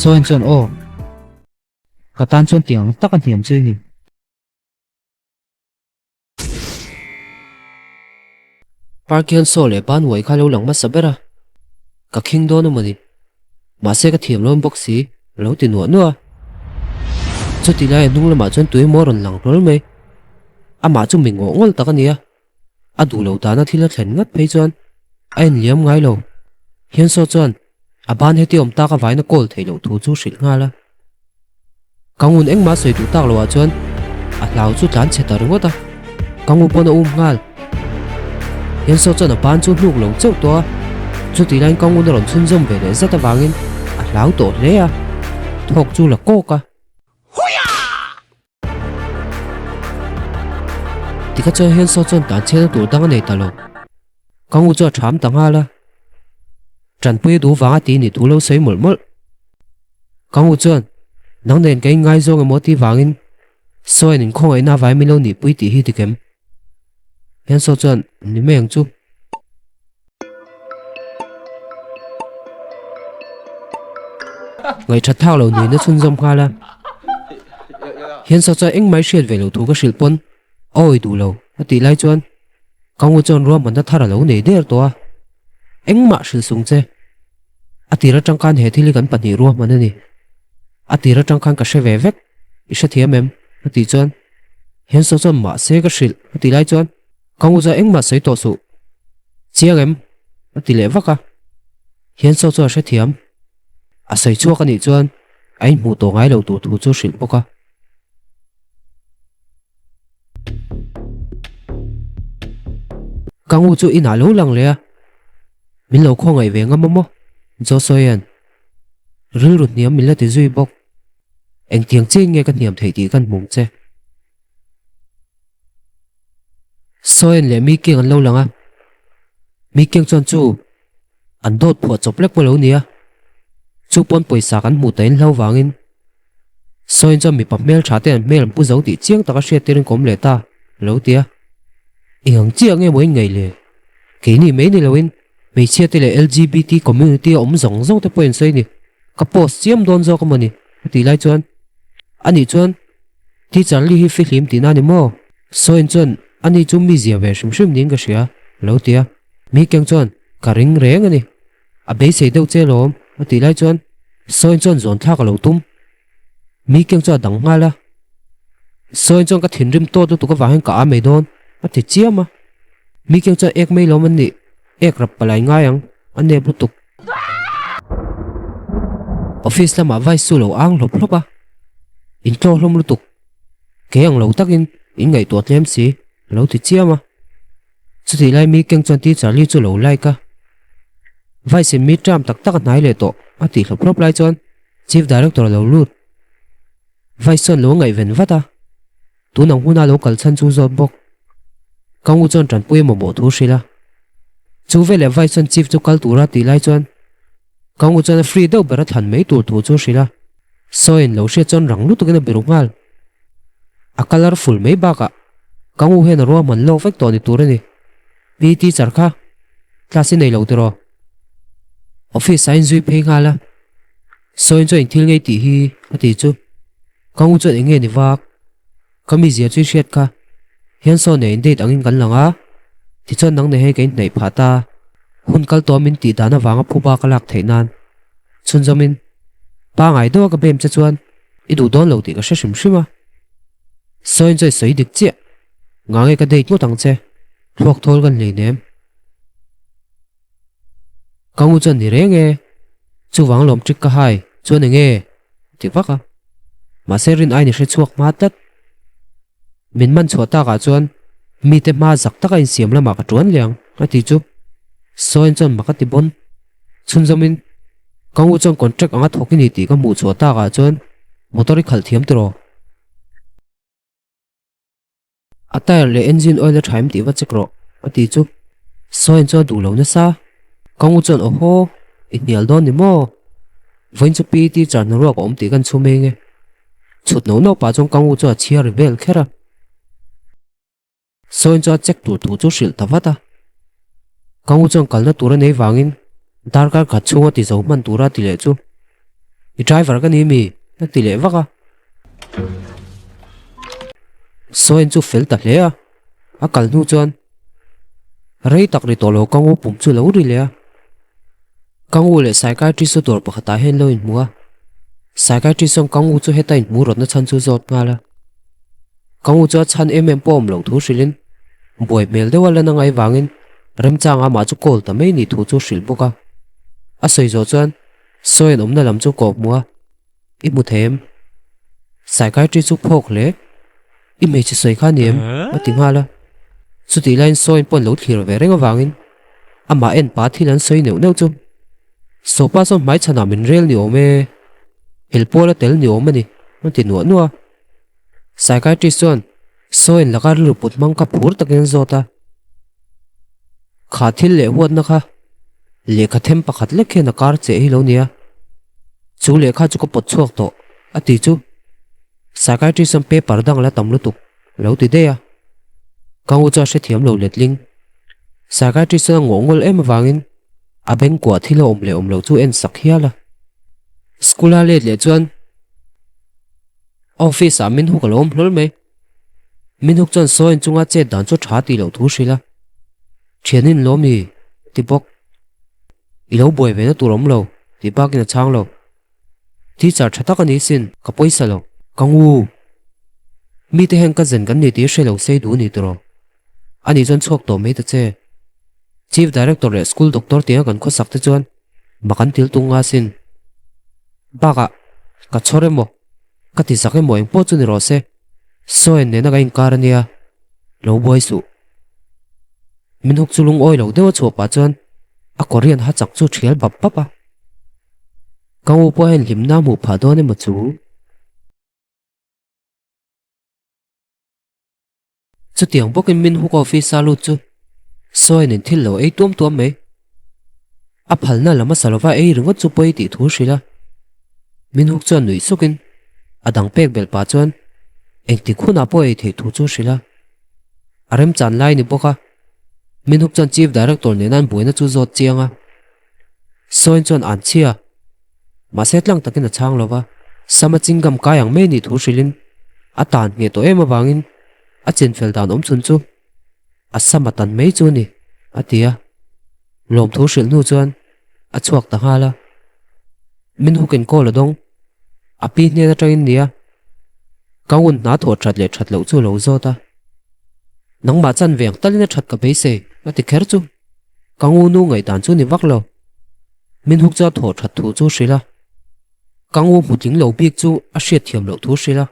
Soin chuan o ka tan chuan tiang tak a hniam chu ni Parkian so le ban wai kha lo lang ma sabera ka king do no mani ma se ka thiam lon box si lo ti no no chu ti lai nung lama chuan tui moron lang rol mai ama chu mi ngo ngol tak ania a du lo ta na thila thlen ngat phei chuan a en liam ngai lo hian so chuan a ban he ti om ta ka vai na kol thei lo thu chu hril nga la kangun engma soi tu tak lo a chuan a hlau chu tlan che tar ngota kangu pon a ngal hian so chuan a ban chu hnuk lo cheu to chu ti lai kangun ron chun zom ve le zata wangin a hlau to hle a thok chu la ko ka tika cho hian so chuan tan che tu dang nei ta lo kangu chu tham tang ha la tran pui du wanga ti ni tu lo sei mol mol kangu chuan nang nen kai ngai zong mo ti wangin soin in khong ai na vai mi lo ni pui ti hi ti kem hian so chuan ni meng chu ngai that thak lo ni na chun zom kha la hian so chuan eng mai hriat ve lo thu ka hril pon oi du lo ati lai chuan kangu chuan ro man da thara lo nei der to eng ma hril sung che ati ra tangkan he thili kan pani ro man ani ati ra tangkan ka she ve vek I sha thiam em ati chuan hian so chuan ma se ka hril ati lai chuan kangu za eng ma sei to su chiang em ati le vaka hian so chu sha thiam a sei chuak ani chuan ai mu to ngai lo tu thu chu hril poka kangu chu ina lo lang le min lo khong ai ve ngam mo zo soyan ril rut niam min la ti zui bok eng tiang che nge kan niam thei ti kan mung che soyan le mi keng an lo langa mi keng chon chu an dot pho choplek po lo nia chu pon poisa kan mu tain lo wangin soyan cho mi pap mel thate an mel pu zo ti chiang taka hriat terin kom le ta lo tia Ihang chiang nge moi ngai le ke ni me ni loin me chia te le LGBT community om zong zong te point sai ni ka post chiam don zo ka mani ti lai chuan ani chuan ti charli hi fi hlim ti na ni mo so in chuan ani chu mi zia ve shim shim ning ka sia lo tia mi keng chuan ka ring reng ani a be sei deuh che lom ti lai chuan so in chuan zon thak lo tum mi keng chu dang nga la so in chuan ka thin rim to tu ka wa hen ka a me don ati chiama mi keng cha ek mai lo man ni ek rap palai nga yang ane butuk office lama vai su lo ang lop lopa in to hlom lutuk ke ang lo takin in ngai to tlem si lo ti chiama chuti lai mi keng chan ti charli chu lo lai ka vai se mi tram tak tak nai le to ati hlop lop lai chon chief director lo lut vai son lo ngai ven vata tu nang huna local chan chu zot bok kangu chon tran pui mo bo thu sila chu vele vai son chief chu kal tura ti lai chon kangu chon free do bara than mei tur thu chu sila so in lo she chon rang lu tu gena birungal a colorful mei ba ka kangu hen ro man lo vek to ni tur ni pt charkha class nei lo tero office sign zui phei ngala so in join thil ngei ti hi ati chu kangu chon enge ni wak kami zia chu shet ka hian so nei date angin kan langa ti chon nang ne he kein nei phata hun kal to min ti dana wanga phuba kalak theinan chun zamin pa ngai do ka bem cha chuan I du don lo ti ka shim shima so in joi sei dik che ngange ka date mo tang che thok thol gan le nem kangu chon ni renge chu wang lom trik ka hai chuan nge ti waka ma serin ai ni hre chuak ma tat min man chhuata ka chuan mi te ma zak taka in siam lama ka tuan liang ati chu so in chon makati bon chun zamin kangu chon contract anga thokini ti ka mu chhuata ka chuan motori khal thiam tro atayar le engine oil le thaim ti wa chekro ati chu so in chon du lo na sa kangu chon oho inial don ni mo voin chu pt chan ro ko om ti kan chu me nge chut no no pa chong kangu chu chia rebel khera so in cho check tu tu chu hril tawata kangu chong kalna tura nei wangin darkar khat chunga ti zo man tura ti le chu I driver kan ni mi na ti le waka soin chu fel ta hle a kal nu chuan rei tak ri tolo kangu pum chu lo ri le kangu le psychiatrist tor pakhata hen lo in mua psychiatrist song kangu chu heta in mu rot na chan chu zot nga la kangu chu chan pom lo thu shilin boy mel de wala na ngai wangin rem changa ma chu kol ta mai ni thu chu shil boka a soi zo chuan soin na lam chu kop mua I mu them psychiatrist chu phok le I me chi soi kha niam a ting hala chu ti line soin pon lo thlir ve renga wangin ama en pa thilan soi neu neu chu so pa so mai chana min rel ni ome el pola tel ni ome ni non ti nuwa nuwa psychiatrist chuan soin lakar lu put mang ka phur takin zota kha thil le huat na kha le kha them pakhat le khe na kar che hi lo nia chu le kha chu ko pot chuak to ati chu psychiatrist sam paper dang la tam lu tuk lo ti de ya kang u cha she thiam lo letling psychiatrist sang ngol em wangin a beng kwa thilo om lo chu en sakhia la school a le chuan office a min hu kalom hlol me min huk chuan soin chunga che dan chu tha ti lo thu sila thianin lo mi ti bok I lo boy ve na turom lo ti bakin a chang lo teacher thatak ani sin ka poisa lo kangu mi te hen ka zen kan ni ti shelo sei du ni tro ani jon chok to me ta che chief director le school doctor te kan kho sak te chuan makan til tunga sin baka ka chore mo ka ti sake mo eng po chu ni ro se soen ne na ga in karania lo boy su min huk chulung oi lo dewa chu pa chuan a korean ha chak chu thial bap papa kangu po hen limna mu pha do ne ma chu chu tiang bokin min huk office salu chu soin in thil lo ei tuam me a phalna lama salwa ei ringot chu poi ti thu shila min huk chuan nui sukin adang pek bel pa chuan eng ti khuna po ei the thu chu shila arem chan lai ni boka min huk chuan chief director ne nan buina chu zot chianga soin chuan an chia ma setlang takin a chang lova sama chingam kayang me ni thu shilin atan nge to ema wangin a chen fel dan om chun chu a samatan mei chu ni atia lom thu shil nu chuan a chuak ta hala min hukin ko la dong a pi ne na train nia kawun na tho that le that lo chu lo zota nang ma chan veng talina that ka be se ati kher chu kangu nu ngai dan chu ni wak lo min huk cha tho that thu chu shila kangu muting lo bik chu a hriat thiam lo thu shila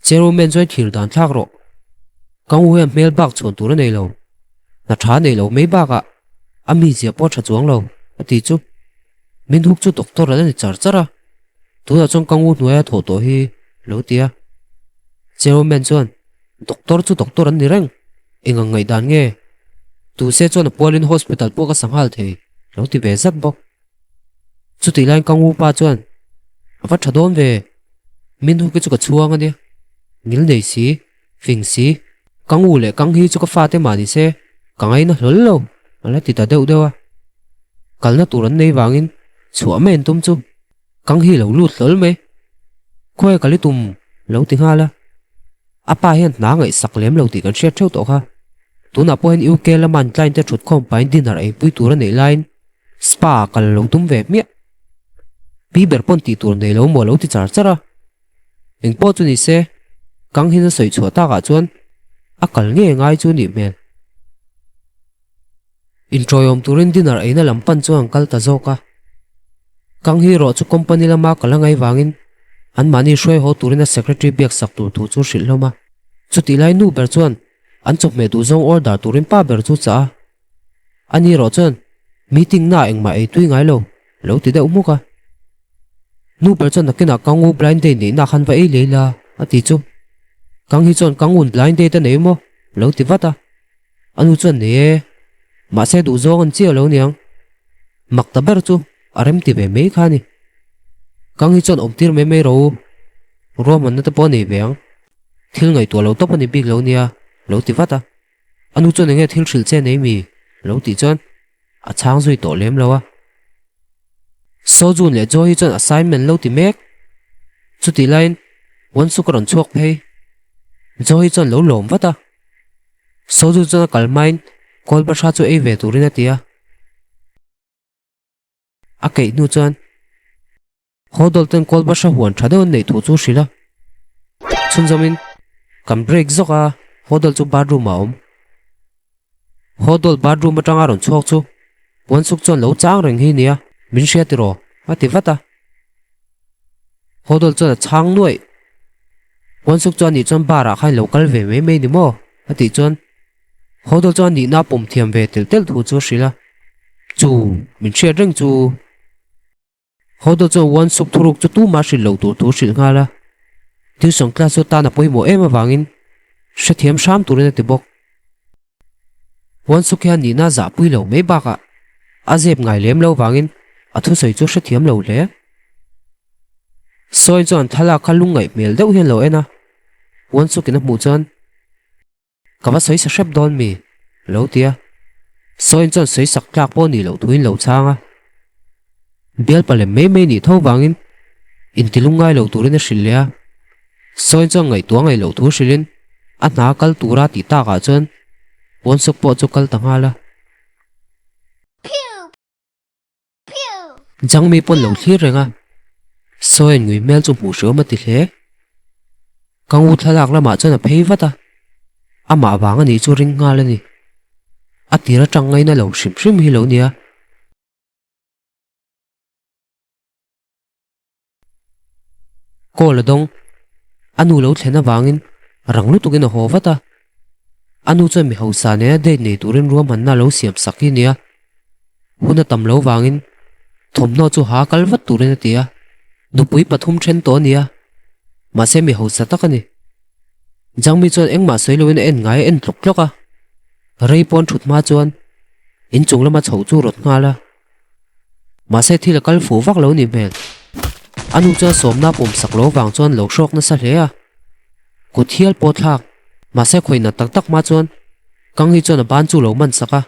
chero men joy thir dan thak ro kangu hem mel bak chon tur nei lo na tha nei lo mei baka ami zia po tha chuang lo ati chu min huk chu doctor la ni char chara tu da chong kangu nuaya tho to hi lo tia chero men chon doctor chu doctor an ni reng enga ngai dan nge tu se chon polin hospital po ka sanghal thei lo ti be zat bok chu ti lain kangu pa chon awa thadon ve min huk chu ka chuang ani ngil nei si fing si kangu le kang hi chu ka fa te mani se kangai na hlol lo ala ti ta deuh dewa kalna turan nei wangin chua men tum chu kang hi lo lut hlol me khoi kali tum lo ti hala apa hian na ngai sak lem lo ti kan hriat theu to kha tuna po hen uk la man tlain te thut khom pain dinner ei pui tur nei line spa kal lo tum ve mi pi ber pon ti tur nei lo mo lo ti char chara eng po chu ni se kang hin soi chua ta ga chuan akal nge ngai chu ni mel introyom turin dinner eina lampan chuang kal ta zoka kang hi ro chu company lama kalangai wangin an mani shoi ho turina secretary biak sak tur thu chu shil loma chu ti lai nu ber chuan an chok me du zong order turin pa ber chu cha ani ro chuan meeting na engma ei tui ngai lo ti deuh muka nu ber chuan nakina kangu blind day ni na khan va ei leila ati chu kang hi chon kangun blind day ta nei mo lo ti vata anu chuan ne ma se du zong an chi lo niang makta ber chu arem ti be mei khani kang hi chon omtir me ro man na ta po nei beng thil ngai to lo to pani big lo nia lo ti vata anu chon nge thil thil che nei mi lo ti chon a chang zui to lem lo a so jun le jo hi chon assignment lo ti mek chu ti line wan su karon chuak phei jo hi chon lo lom wata so jun chon kalmain kol ba sha chu ei ve turina tia a kei nu chon hodol ten kol ba sha huan thadon nei thu chu shila chun zamin kam break zoka hodol chu bathroom a om hodol bathroom atanga ron chuak chu wan suk chon lo chang reng hi nia min hria ti ro ati wata hodol chon chang nuai wan suk chon ni chon bara khai local ve me me ni mo ati chon hodol chon ni na pum thiam ve tel tel thu chu shila chu min hria reng chu hodol chon wan suk thuruk chu tu ma shil lo tu tu shil nga la tuition class chu ta na poi mo em awangin hre thiam sham turin ati bok wan suk hian ni na za pui lo me baka azep ngai lem lo wangin athu soi chu hre thiam lo le soi chon thala khalung ngai mel deuh hian lo ena wan suk ina mu chon kawa soi sa shrep don mi lo tia soi chon soi sak tlak po ni lo thuin lo changa bial pale me me ni tho wangin in tilungai lo turin a hrilya soi chon ngai tuang ngai lo thu hrilin a hna kal tura ti ta ka chon wan suk po chu kal tanga la jang mi pon lo thlir renga soi ngui mel chu mu sho ma ti hle kang u thalak lama chon a phei wata ama wanga ni chu ring nga la ni a tira tang ngai na lo shim shim hi lo nia ko la dong anu lo thlena wangin ranglu tukin a ho wata anu chon mi hosa ne de nei turin ruam han na lo siam sakhi nia huna tam lo wangin thomno chu ha kal wat turin tia dupui pathum then to nia ma se mi hosa takani jangmi chon engma soiloin en ngai en tlok tloka rei pon thut ma chon in chunglama chho chu rot nga la ma se thil kal fu wak lo ni mel anu cha somna pum sak lo wang chon lo shok na sa hle a ku thial po thak ma se khoina tak tak ma chon kang hi chon a ban chu lo man saka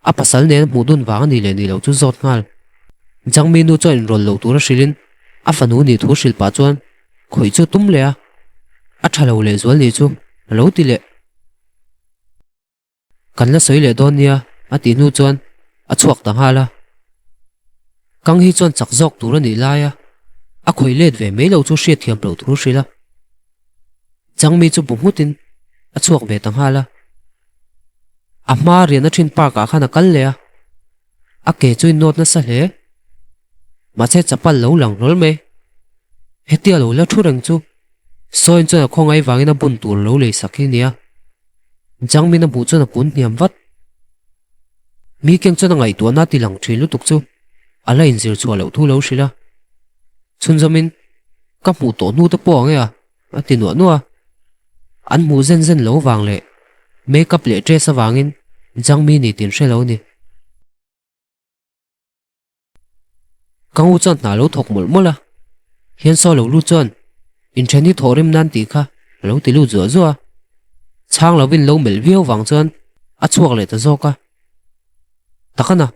a pasal ne mu dun wang ni le ni lo chu zot ngal jangmi nu chon rol lo tur shilin a fanu ni thu shil pa chon khoi chu tum le a thalo le zol ni chu lo ti le kan la soi le don nia a ti nu chon a chuak ta hala kang hi chon chak jok tur ni la ya a khoi let ve me lo chu hria thiam lo thu hrila jangmi chu bumutin a chuak ve ta hala a ma rian a thin park a khana kal le a ke chu not na sa hle ma che chapal lo lang rol me hetia lo la thu rang chu soin chon a khongai wangin a bun tur lo le sakhi nia jangmi na bu chon a pun niam wat mi keng chon a ngai tu na ti lang thil tuk chu ala in zir chu lo thu lo hrila chun zamin ka mu to nu te po nge a ti no nuwa an mu zen zen lo wang le makeup le dress a wangin jangmi ni tin hre lo ni kang u chon na lo thok mol mola hian so lo lu chon in theni thorim nan ti kha lo ti lu zo zo chang lo win lo mel viau wang chon a chuak le ta zo ka takana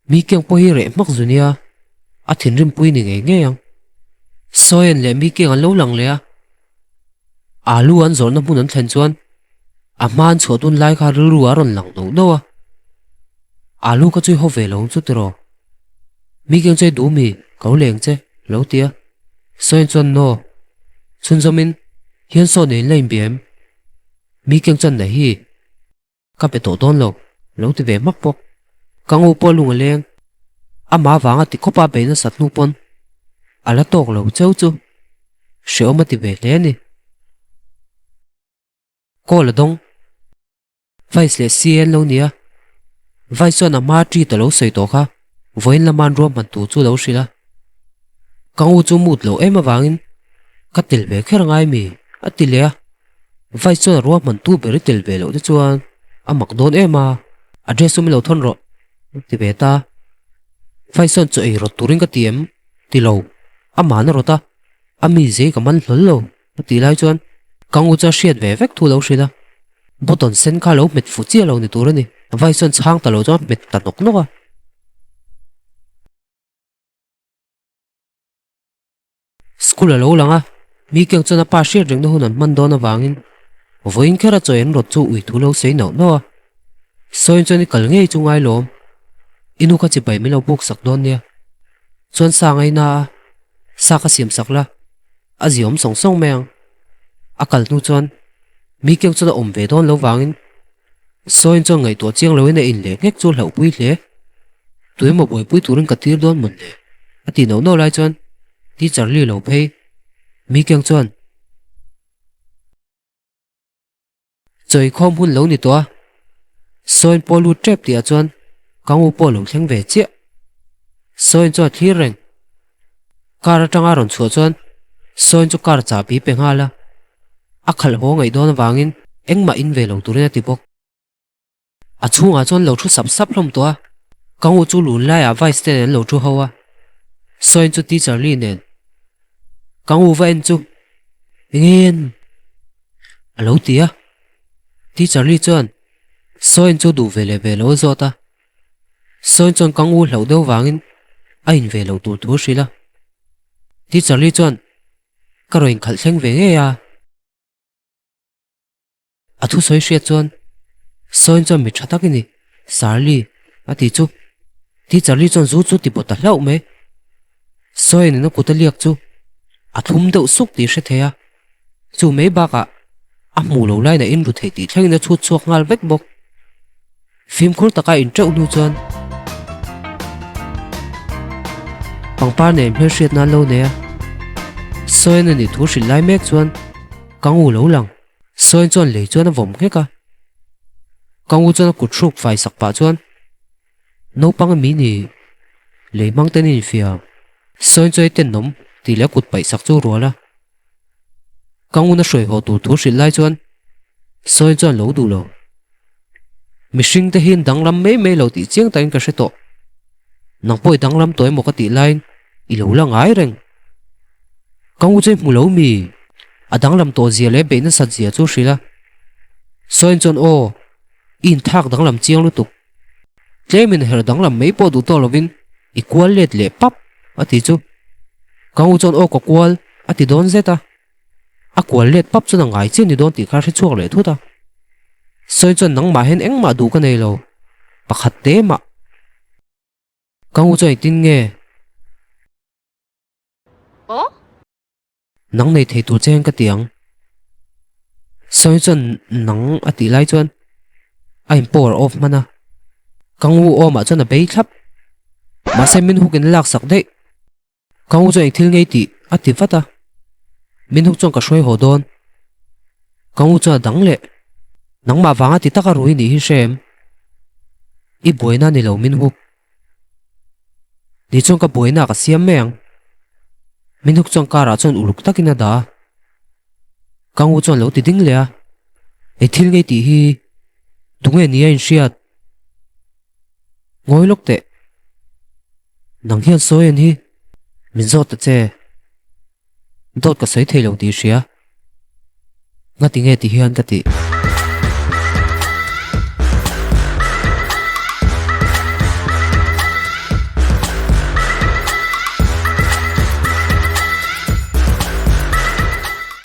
mi keng po hi re mak zunia a thin rim pui ni nge nge yang soen le mi keng an lo lang le alu an zor na mun an thlen chuan a man chhodun lai kha ru a ron lang no no alu ka chui ho ve lo chu tro mi keng chei du mi ko leng che lo tia soen chon no chun zomin hian so nei lein biem mi keng chan na hi ka pe to don lo ti ve mak pok kang u po lung leng ama wanga ti khopa be na sat nu pon ala tok lo chau chu sheo ma ti ve le ni ko la dong vice le cn lo nia vice so na ma tri ta lo sei to kha voin la man ro man tu chu lo shila kang u chu mut lo em awangin ka til ve kher ngai mi atilea vai chon ro man tu ber tel ve lo de chuan a mak don ema address um lo thon ro ti beta vai son cho ei ro turing ka tiem ti lo a man ro ta a mi ze ka man hlol lo ti lai chuan kang u cha hriat ve vek thu lo hrila boton sen kha lo met fu chi lo ni tur ani vai son chang ta lo chuan met ta nok noka school lo langa mi keng chona pa share ring no hunan man do na wangin voin khera choin rot chu ui thu lo sei no no soin choni kal ngei chungai lom inu ka chi pai mi lo buk sak don nia chuan sa ngai na sa ka siam sakla aziom song song meng akal nu chuan mi keng chona om ve don lo wangin soin chon ngai to chiang lo in in le ngek chu hlau pui hle tuimo boi pui turin ka tir don mun le ati no no lai chuan ti charli lo phei mi keng chuan choi khom hun lo ni to soin polu trap tia chuan kangu polo thleng ve che soin chuan thlir reng kar atanga ron chhuah chuan soin chu kar cha pi pe ngala akhal ho ngai don wangin engma in ve lo turin ati bok a chunga chuan lo thu sap sap hlom to kangu chu lun lai a vice ten lo thu hawa soin chu ti charli nen kangu vain chu ngin alo tia ti charli chuan soin chu du vele velo zota soin chon kangu hlo deuh wangin a in ve lo tur thu hrila ti charli chuan ka roin khal thleng ve nge a thu soi hriat chuan soin chon mi tha takini sarli ati chu ti charli chuan zu chu ti bota hlau me soin no kutaliak chu a thum deuh suk ti hre thea chu mai baka a mu lo lai na in ru thei ti thleng na chu chuak ngal vek bok phim khur taka in treu nu chuan pangpar ne hmel hriat na lo ne soin ani thu hrin lai mek chuan kangu lo lang soin chuan lei chuan a vom ngeka kangu chuan a kut hruk vai sak pa chuan no pang mi ni leimang ten in fiam soin choi ten nom ti le kut pai sak chu ruala kangu na hroi ho tur thu hrin lai chuan soin chuan lo du lo mihring te hin danglam me me lo ti chiang ta in ka hre to nang poi danglam toy mo ka ti line i lo la ngai reng kangu chei mu lo mi a danglam to zia le be na sat zia chu hrila soin chon o in thak danglam chiang lu tuk tlemin her danglam mei po du to lovin i kwal let le pap ati chu kangu chon o ko kwal ati don zeta a kwal let pap chu na ngai chen ni don ti kha hre chuak le thu ta soin chon nang ma hen eng ma du ka nei lo pakhat te ma kangu choi tin nge nang nei thei tu cheng ka tiang soin chon nang ati lai chuan I'm power off mana kangu o ma chon a bei thlap ma se min hukin lak sak dei kangu choi thil ngei ti ati fata min huk chong ka hroi ho don kangu chon dang le nang ma wanga ti taka rui ni hi shem i boina ni lo min huk ni chong ka boina ka siam meng min huk chong kara chon uluk takina da kangu chon lo ti ding le a e thil ngei ti hi tunge ni in hriat ngoi lok te nang hian soin hi min zot ta che dot ka sei thei lo ti hria ngati nge ti hian ka ti